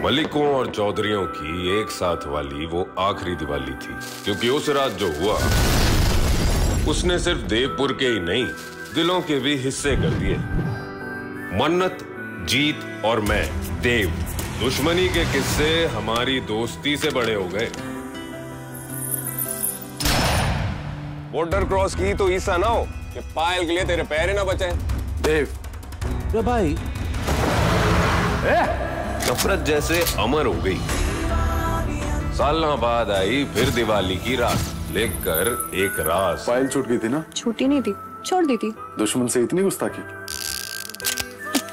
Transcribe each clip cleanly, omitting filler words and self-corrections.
मलिकों और चौधरियों की एक साथ वाली वो आखिरी दिवाली थी, क्योंकि उस रात जो हुआ उसने सिर्फ देवपुर के ही नहीं, दिलों के भी हिस्से कर दिए। मन्नत, जीत और मैं, देव, दुश्मनी के किस्से हमारी दोस्ती से बड़े हो गए। बॉर्डर क्रॉस की तो ईसा ना हो कि पायल के लिए तेरे पैर ही ना बचे। देव भाई नफरत जैसे अमर हो गई। सालों बाद आई फिर दिवाली की रात, लेकर एक राज। पायल छूट गई थी ना? छूटी नहीं थी, छोड़ दी थी। दुश्मन से इतनी गुस्ताखी?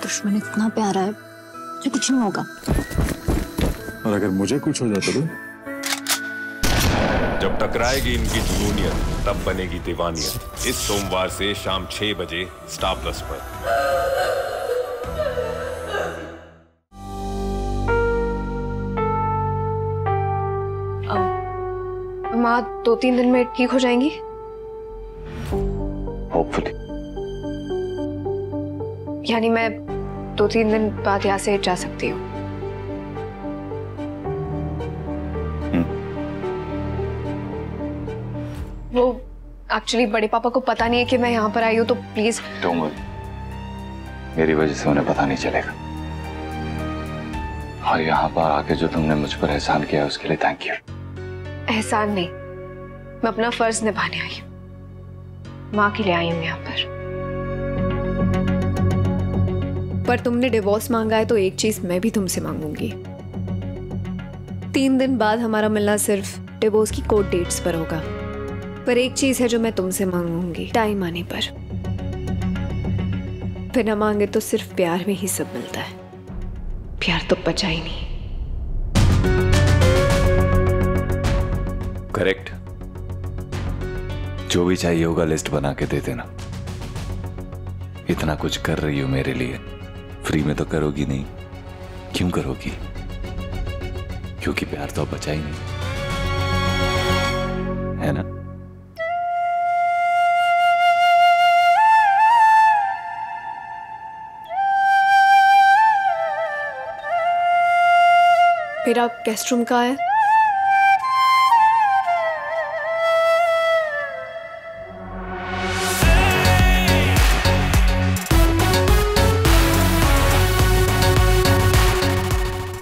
दुश्मन इतना प्यारा है जो कुछ नहीं होगा। और अगर मुझे कुछ हो जाता तो? जब टकराएगी इनकी जुनूनियत तब बनेगी दीवानियत। इस सोमवार से शाम 6 बजे स्टार प्लस पर। माँ 2-3 दिन में ठीक हो जाएंगी? होपफुली। यानी मैं 2-3 दिन बाद यहाँ से जा सकती हूँ? वो एक्चुअली बड़े पापा को पता नहीं है कि मैं यहाँ पर आई हूँ, तो प्लीज। डोंट वरी, मेरी वजह से उन्हें पता नहीं चलेगा। और यहाँ पर आके जो तुमने मुझ पर एहसान किया है उसके लिए थैंक यू। एहसान नहीं, मैं अपना फर्ज निभाने आई हूँ। माँ के लिए आई हूँ यहाँ पर तुमने डिवोर्स मांगा है तो एक चीज मैं भी तुमसे मांगूंगी। 3 दिन बाद हमारा मिलना सिर्फ डिवोर्स की कोर्ट डेट्स पर होगा, पर एक चीज है जो मैं तुमसे मांगूंगी, टाइम आने पर। बिना मांगे तो सिर्फ प्यार में ही सब मिलता है, प्यार तो बचा ही नहीं। करेक्ट। जो भी चाहिए होगा लिस्ट बना के दे देना। इतना कुछ कर रही हो मेरे लिए, फ्री में तो करोगी नहीं। क्यों करोगी? क्योंकि प्यार तो अब बचा ही नहीं, है ना? मेरा गेस्ट रूम कहाँ है?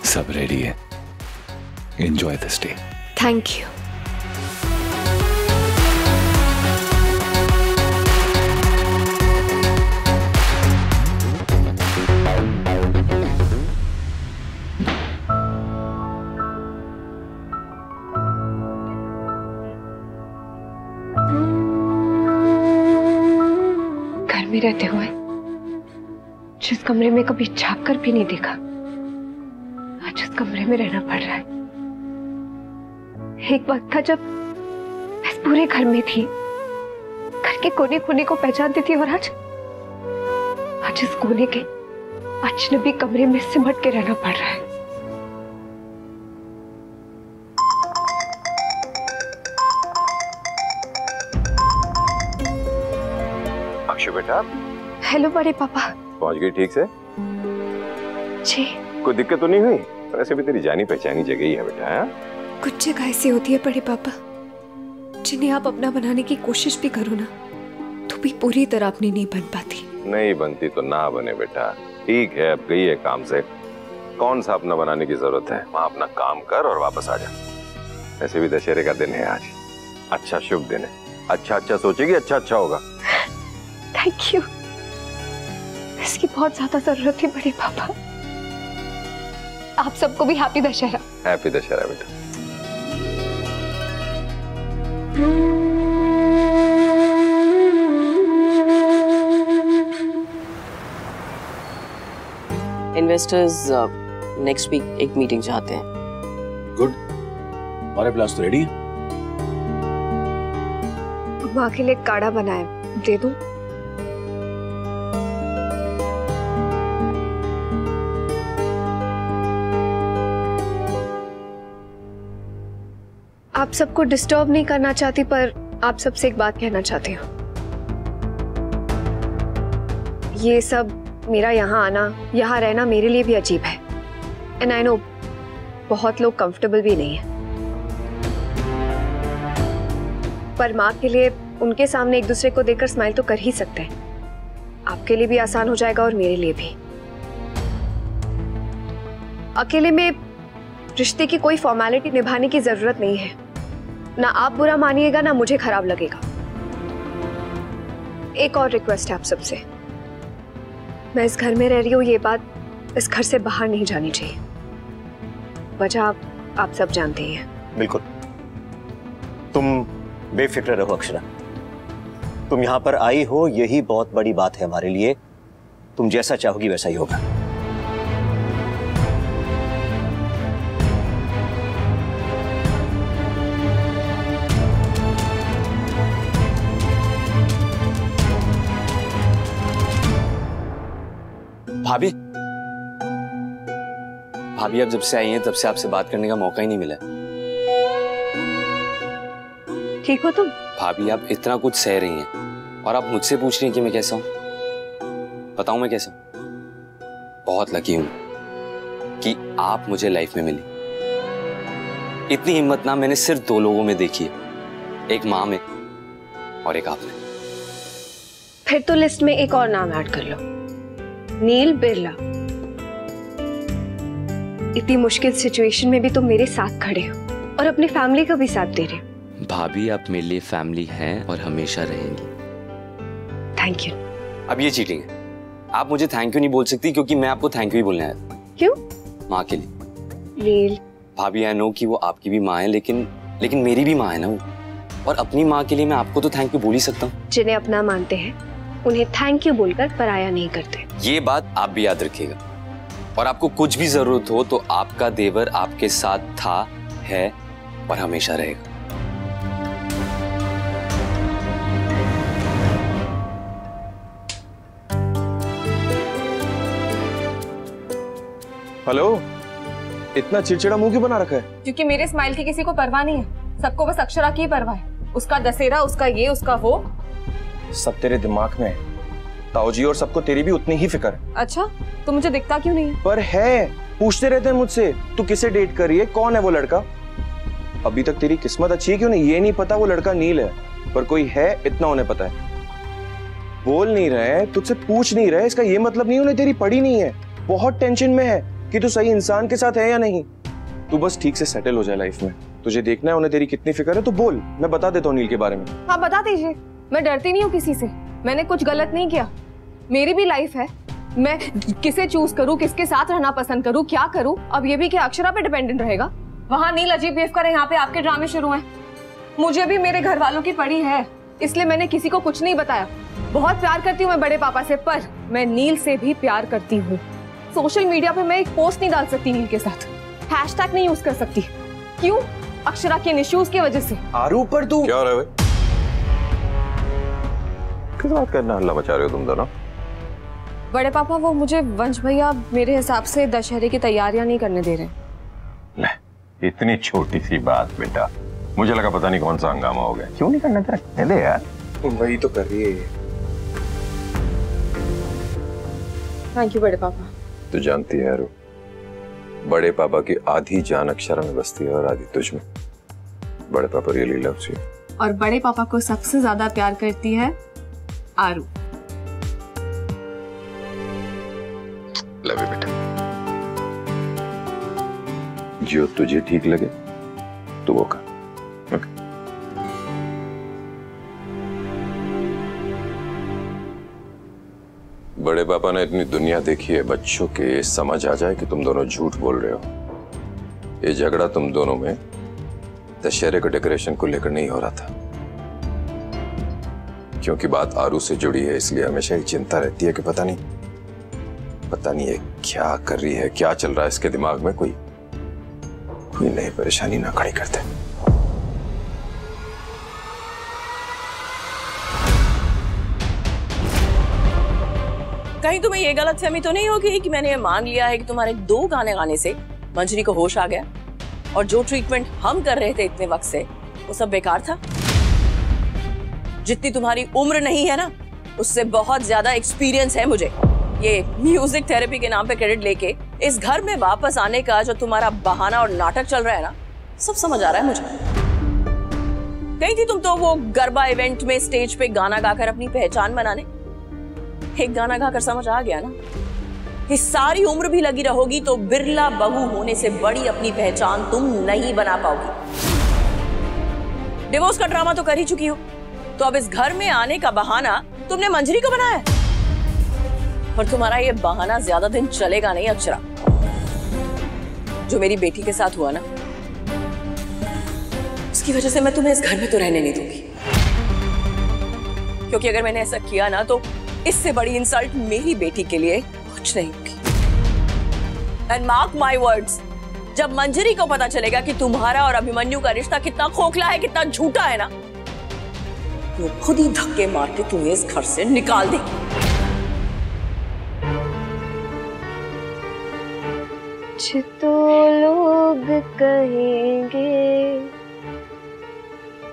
सब रेडी है। Enjoy the stay. Thank you. घर में रहते हुए जिस कमरे में कभी झांक कर भी नहीं देखा, जिस कमरे में रहना पड़ रहा है। एक वक्त था जब मैं इस पूरे घर में थी, घर के कोने कोने को पहचानती थी, और आज इस कोने के अजनबी कमरे में सिमट के रहना पड़ रहा है। अक्षु बेटा। हेलो बड़े पापा। पहुंच गई ठीक से? जी। कोई दिक्कत तो नहीं हुई? वैसे भी तेरी जानी पहचानी जगह ही है बेटा। है? कुछ जगह ऐसी होती है बड़े पापा जिन्हें आप अपना बनाने की कोशिश भी करो ना तो भी पूरी तरह अपनी नहीं बन पाती। नहीं बनती तो ना बने बेटा, ठीक है। अब गई है काम से, कौन सा अपना बनाने की जरूरत है। वहां अपना काम कर और वापस आ जा। वैसे भी दशहरे का दिन है आज, अच्छा शुभ दिन है। अच्छा अच्छा सोचेगी, अच्छा अच्छा होगा। थैंक यू, इसकी बहुत ज्यादा जरूरत थी बड़े पापा। आप सबको भी हैप्पी दशहरा। हैप्पी दशहरा बेटा। इन्वेस्टर्स नेक्स्ट वीक एक मीटिंग चाहते हैं। गुड, हमारे प्लान्स तो रेडी है। माँ के लिए काढ़ा बनाए, दे दूं? आप सबको डिस्टर्ब नहीं करना चाहती, पर आप सबसे एक बात कहना चाहती हूँ। ये सब मेरा यहाँ आना, यहाँ रहना मेरे लिए भी अजीब है। एंड आई नो बहुत लोग कंफर्टेबल भी नहीं है, पर माँ के लिए उनके सामने एक दूसरे को देखकर स्माइल तो कर ही सकते हैं। आपके लिए भी आसान हो जाएगा और मेरे लिए भी। अकेले में रिश्ते की कोई फॉर्मेलिटी निभाने की जरूरत नहीं है। ना आप बुरा मानिएगा ना मुझे खराब लगेगा। एक और रिक्वेस्ट है आप सबसे, मैं इस घर में रह रही हूँ, ये बात इस घर से बाहर नहीं जानी चाहिए। वजह आप सब जानते ही हैं। बिल्कुल, तुम बेफिक्र रहो अक्षरा। तुम यहाँ पर आई हो यही बहुत बड़ी बात है हमारे लिए। तुम जैसा चाहोगी वैसा ही होगा। भाभी, भाभी अब जब से आई हैं तब से आपसे बात करने का मौका ही नहीं मिला। ठीक हो तुम? भाभी आप इतना कुछ सह रही हैं और आप मुझसे पूछ रही हैं कि मैं कैसा हूं। बताऊं मैं कैसा हूं? बहुत लकी हूं कि आप मुझे लाइफ में मिली। इतनी हिम्मत ना मैंने सिर्फ 2 लोगों में देखी है, एक माँ में और एक आप में। फिर तो लिस्ट में एक और नाम ऐड कर लो, नील बिरला। इतनी मुश्किल सिचुएशन में भी तुम मेरे साथ खड़े हो और अपनी फैमिली का भी साथ दे रहे हो। भाभी आप मेरे लिए फैमिली हैं और हमेशा रहेंगी। Thank you. अब ये चीटिंग है। आप मुझे थैंक यू नहीं बोल सकती क्योंकि मैं आपको थैंक यू ही बोलने आया था। क्यों? माँ के लिए। नील भाभी आई नो कि वो आपकी भी माँ है, लेकिन मेरी भी माँ है ना वो। और अपनी माँ के लिए मैं आपको तो थैंक यू बोल ही सकता हूँ। जिन्हें अपना मानते हैं उन्हें थैंक यू बोलकर पराया नहीं करते। ये बात आप भी याद रखिएगा। और आपको कुछ भी जरूरत हो तो आपका देवर आपके साथ था, है और हमेशा रहेगा। हेलो, इतना चिड़चिड़ा मुंह क्यों बना रखा है? क्योंकि मेरे स्माइल की किसी को परवाह नहीं है। सबको बस अक्षरा की परवाह है। उसका दशहरा, उसका ये, उसका वो। सब तेरे दिमाग में है। ताऊजी और सबको तेरी भी उतनी ही फिक्र है। अच्छा, तो मुझे दिखता क्यों नहीं है? पर है, पूछते रहते हैं मुझसे, तू किसे डेट कर रही है, कौन है वो लड़का? अभी तक तेरी किस्मत अच्छी है क्यों नहीं? ये नहीं पता वो लड़का नील है, पर कोई है इतना उन्हें पता है। बोल नहीं रहे, तुझसे पूछ नहीं रहे, इसका ये मतलब नहीं उन्हें तेरी पड़ी नहीं है। बहुत टेंशन में है कि तू सही इंसान के साथ है या नहीं। तू बस ठीक से सेटल हो जाए लाइफ में। तुझे देखना है उन्हें तेरी कितनी फिक्र है, तो बोल, मैं बता देता हूँ नील के बारे में। हाँ बता दीजिए, मैं डरती नहीं हूँ किसी से। मैंने कुछ गलत नहीं किया। मेरी भी लाइफ है, मैं किसे चूज करूँ, किसके साथ रहना पसंद करूँ, क्या करूँ, अब ये भी क्या अक्षरा पे डिपेंडेंट रहेगा? वहाँ नील अजीब बिहेव करे, यहाँ पे आपके ड्रामे शुरू हैं। मुझे भी मेरे घर वालों की पड़ी है, इसलिए मैंने किसी को कुछ नहीं बताया। बहुत प्यार करती हूँ मैं बड़े पापा से, पर मैं नील से भी प्यार करती हूँ। सोशल मीडिया पे मैं एक पोस्ट नहीं डाल सकती नील के साथ, हैशटैग नहीं यूज कर सकती। क्यों? अक्षरा के इश्यूज की वजह से। आरू पर तू क्या हो रहा है? किस बात करना हल्ला मचा रहे हो तुम दोनों? बड़े पापा, वो मुझे वंश भैया मेरे हिसाब से दशहरे की तैयारियां नहीं करने दे रहे। ले, इतनी छोटी सी बात बेटा, मुझे लगा पता नहीं कौन सा हंगामा हो गया। क्यों नहीं करना तेरा? ले यार, वही तो कर रही है। थैंक यू बड़े पापा। तू जानती है आरू, बड़े पापा की आधी जान अक्षरा में बसती है और आधी तुझ में। बड़े पापा रियली लव्स यू। और बड़े पापा को सबसे ज्यादा प्यार करती है आरू। लव यू बेटा। जो तुझे ठीक लगे तो वो कर। ओके। बड़े पापा ने इतनी दुनिया देखी है बच्चों के, समझ आ जाए कि तुम दोनों झूठ बोल रहे हो। ये झगड़ा तुम दोनों में दशहरे के डेकोरेशन को लेकर नहीं हो रहा था, क्योंकि बात आरू से जुड़ी है, इसलिए हमेशा ही चिंता रहती है कि पता नहीं ये क्या कर रही है, क्या चल रहा है इसके दिमाग में, कोई नई परेशानी ना खड़ी करते। कहीं तुम्हें ये गलतफहमी तो नहीं होगी कि मैंने ये मान लिया है कि तुम्हारे 2 गाने गाने से मंजरी को होश आ गया और जो ट्रीटमेंट हम कर रहे थे इतने वक्त से वो सब बेकार था? जितनी तुम्हारी उम्र नहीं है ना, उससे बहुत ज्यादा एक्सपीरियंस है मुझे। ये म्यूजिक थेरेपी के नाम पे क्रेडिट लेके इस घर में वापस आने का जो तुम्हारा बहाना और नाटक चल रहा है ना, सब समझ आ रहा है मुझे। गई थी तुम तो वो गरबा इवेंट में स्टेज पे गाना गाकर अपनी पहचान बनाने। एक गाना गाकर समझ आ गया ना, इस सारी उम्र भी लगी रहोगी तो बिरला बहू होने से बड़ी अपनी पहचान तुम नहीं बना पाओगी। डिवोर्स का ड्रामा तो कर ही चुकी हो, तो अब इस घर में आने का बहाना तुमने मंजरी को बनाया है। और तुम्हारा ये बहाना ज्यादा दिन चलेगा नहीं अक्षरा। जो मेरी बेटी के साथ हुआ ना, उसकी वजह से मैं तुम्हें इस घर में तो रहने नहीं दूंगी। क्योंकि अगर मैंने ऐसा किया ना तो इससे बड़ी इंसल्ट मेरी बेटी के लिए कुछ नहीं होगी। एंड मार्क माय वर्ड्स, जब मंजरी को पता चलेगा कि तुम्हारा और अभिमन्यु का रिश्ता कितना खोखला है, कितना झूठा है ना, वो खुद ही धक्के मार के तुम्हें इस घर से निकाल देगी। तो लोग कहेंगे,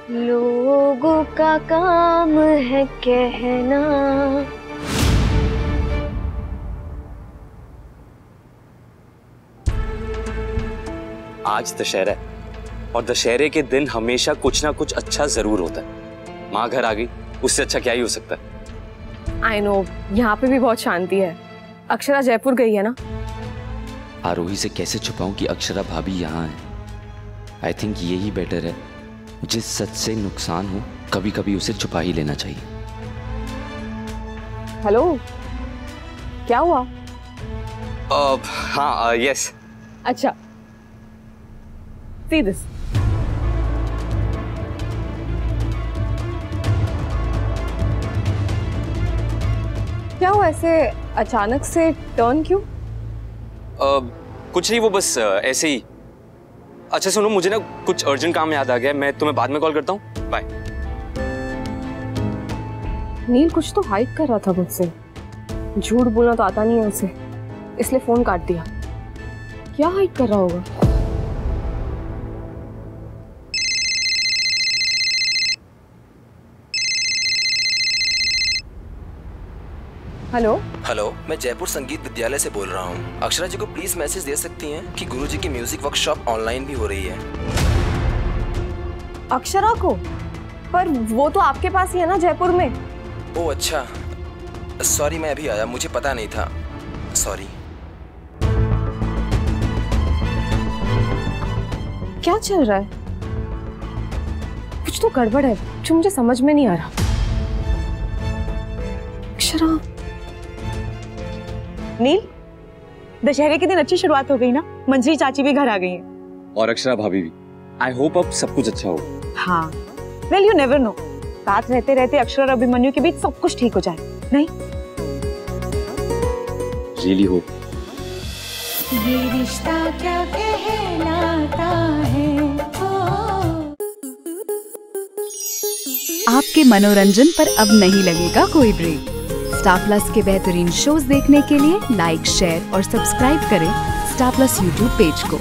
लोगों का काम है कहना। आज दशहरा है और दशहरे के दिन हमेशा कुछ ना कुछ अच्छा जरूर होता है। माँ घर आ गई, उससे अच्छा क्या ही हो सकता है। आई नो, यहाँ पे भी बहुत शांति है। अक्षरा जयपुर गई है ना। आरोही से कैसे छुपाऊं कि अक्षरा भाभी यहाँ है। आई थिंक यही बेटर है। जिस सच से नुकसान हो, कभी कभी उसे छुपा ही लेना चाहिए। हेलो, क्या हुआ? हाँ, यस। अच्छा, सी दिस। क्या हुआ, ऐसे अचानक से टर्न क्यों? कुछ नहीं, वो बस ऐसे ही। अच्छा सुनो, मुझे ना कुछ अर्जेंट काम याद आ गया, मैं तुम्हें बाद में कॉल करता हूँ। बाय। नील कुछ तो हाइड कर रहा था मुझसे। झूठ बोलना तो आता नहीं है उसे, इसलिए फोन काट दिया। क्या हाइड कर रहा होगा? हेलो हेलो, मैं जयपुर संगीत विद्यालय से बोल रहा हूँ। अक्षरा जी को प्लीज मैसेज दे सकती हैं कि गुरुजी की म्यूजिक वर्कशॉप ऑनलाइन भी हो रही है। अक्षरा को? पर वो तो आपके पास ही है ना, जयपुर में। ओह अच्छा, सॉरी, मैं अभी आया, मुझे पता नहीं था, सॉरी। क्या चल रहा है? कुछ तो गड़बड़ है जो मुझे समझ में नहीं आ रहा। अक्षरा। नील, दशहरे के दिन अच्छी शुरुआत हो गई ना। मंजरी चाची भी घर आ गई हैं। और अक्षरा भाभी भी। आई होप अब सब कुछ अच्छा हो। हाँ, वेल यू नेवर नो, साथ रहते रहते अक्षरा और अभिमन्यु के बीच सब कुछ ठीक हो जाए, नहीं? Really hope. ये रिश्ता क्या कहलाता है। आपके मनोरंजन पर अब नहीं लगेगा कोई ब्रेक। स्टार प्लस के बेहतरीन शोज देखने के लिए लाइक, शेयर और सब्सक्राइब करें स्टार प्लस यूट्यूब पेज को।